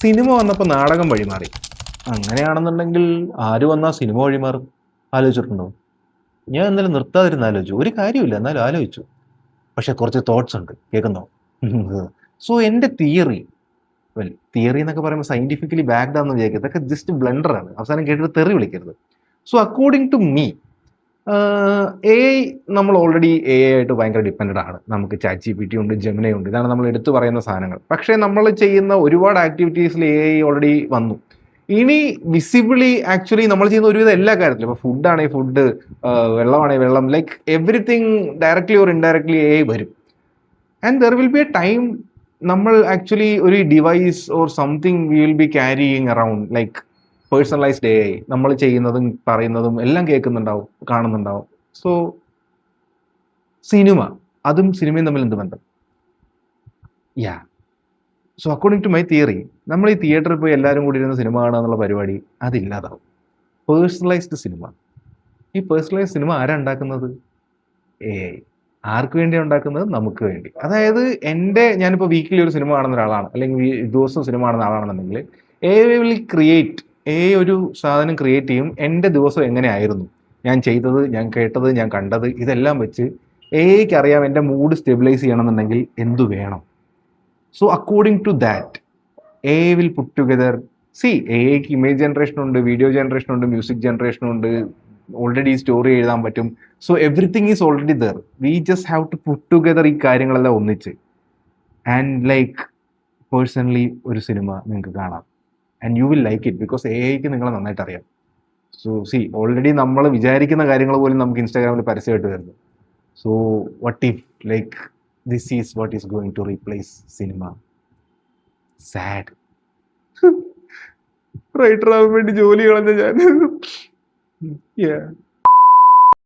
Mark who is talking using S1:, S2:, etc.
S1: Cinema വന്നപ്പോൾ നാടകം വഴിമാറി. അങ്ങനെയാണെന്നുണ്ടെങ്കിൽ ആര് വന്നാൽ സിനിമ വഴിമാറും? ആലോചിച്ചിട്ടുണ്ടോ? ഞാൻ എന്നാലും നിർത്താതിരുന്ന് ആലോചിച്ചു. ഒരു കാര്യമില്ല, എന്നാലും ആലോചിച്ചു. പക്ഷെ കുറച്ച് തോട്ട്സ് ഉണ്ട്, കേൾക്കുന്നോ? സോ എൻ്റെ തിയറി, തിയറി എന്നൊക്കെ പറയുമ്പോൾ സയന്റിഫിക്കലി ബാക്ക്ഡ് ആണെന്ന് വിചാരിക്കുക, ഇതൊക്കെ ജസ്റ്റ് ബ്ലണ്ടറാണ്. അവസാനം കേട്ടിട്ട് തെറി വിളിക്കരുത്. So according to me, A I, നമ്മൾ ഓൾറെഡി എ ഐ ആയിട്ട് ഭയങ്കര ഡിപ്പെൻഡഡ് ആണ്. നമുക്ക് ചാറ്റ് ജി പി ടി ഉണ്ട്, ജെമിനി ഉണ്ട്, ഇതാണ് നമ്മൾ എടുത്തു പറയുന്ന സാധനങ്ങൾ. പക്ഷേ നമ്മൾ ചെയ്യുന്ന ഒരുപാട് ആക്ടിവിറ്റീസിൽ എ ഐ ഓൾറെഡി വന്നു. ഇനി വിസിബിളി ആക്ച്വലി നമ്മൾ ചെയ്യുന്ന ഒരുവിധം എല്ലാ കാര്യത്തിലും, ഇപ്പോൾ ഫുഡാണെങ്കിൽ ഫുഡ്, വെള്ളമാണെങ്കിൽ വെള്ളം, like everything directly or indirectly A I വരും. And there will be a time നമ്മൾ ആക്ച്വലി ഒരു device or something we will be carrying around, like personalised A I. നമ്മൾ ചെയ്യുന്നതും പറയുന്നതും എല്ലാം കേൾക്കുന്നുണ്ടാവും, കാണുന്നുണ്ടാവും. സോ സിനിമ, അതും സിനിമയും തമ്മിൽ എന്ത് ബന്ധം? Yeah, so according to my theory, നമ്മൾ ഈ തിയേറ്ററിൽ പോയി എല്ലാവരും കൂടി ഇരുന്ന് സിനിമ കാണുക എന്നുള്ള പരിപാടി അതില്ലാതാവും. Personalised cinema. ഈ പേഴ്സണലൈസ്ഡ് സിനിമ ആരാ ഉണ്ടാക്കുന്നത്? A I. ആർക്ക് വേണ്ടിയാണ് ഉണ്ടാക്കുന്നത്? നമുക്ക് വേണ്ടി. അതായത് ഞാനിപ്പോൾ വീക്കിലി ഒരു സിനിമ കാണുന്ന ഒരാളാണ്, അല്ലെങ്കിൽ ദിവസം സിനിമ കാണുന്ന ആളാണെന്നുണ്ടെങ്കിൽ എ ഐ വിൽ ക്രിയേറ്റ്, ഒരു സാധനം ക്രിയേറ്റ് ചെയ്യും. എൻ്റെ ദിവസം എങ്ങനെയായിരുന്നു, ഞാൻ ചെയ്തത്, ഞാൻ കേട്ടത്, ഞാൻ കണ്ടത്, ഇതെല്ലാം വെച്ച് എ ഐക്ക് അറിയാം എൻ്റെ മൂഡ് സ്റ്റെബിലൈസ് ചെയ്യണമെന്നുണ്ടെങ്കിൽ എന്തു വേണം. So according to that A I will put together. A ഐക്ക് ഇമേജ് ജനറേഷൻ ഉണ്ട്, വീഡിയോ ജനറേഷൻ ഉണ്ട്, മ്യൂസിക് ജനറേഷൻ ഉണ്ട്, ഓൾറെഡി സ്റ്റോറി എഴുതാൻ പറ്റും. So everything is already there. We just have to put together ഈ കാര്യങ്ങളെല്ലാം ഒന്നിച്ച്. ആൻഡ് ലൈക്ക് പേഴ്സണലി ഒരു സിനിമ നിങ്ങൾക്ക് കാണാം, and you will like it because A ഐക്ക് നിങ്ങളെ നന്നായിട്ട് അറിയാം. സോ ഓൾറെഡി നമ്മൾ വിചാരിക്കുന്ന കാര്യങ്ങൾ പോലും നമുക്ക് ഇൻസ്റ്റാഗ്രാമിൽ പരസ്യമായിട്ട് വരുന്നു. So what if like this is what is going to replace cinema? Sad. Writer ആവാൻ വേണ്ടി ജോലി കളഞ്ഞ ഞാൻ.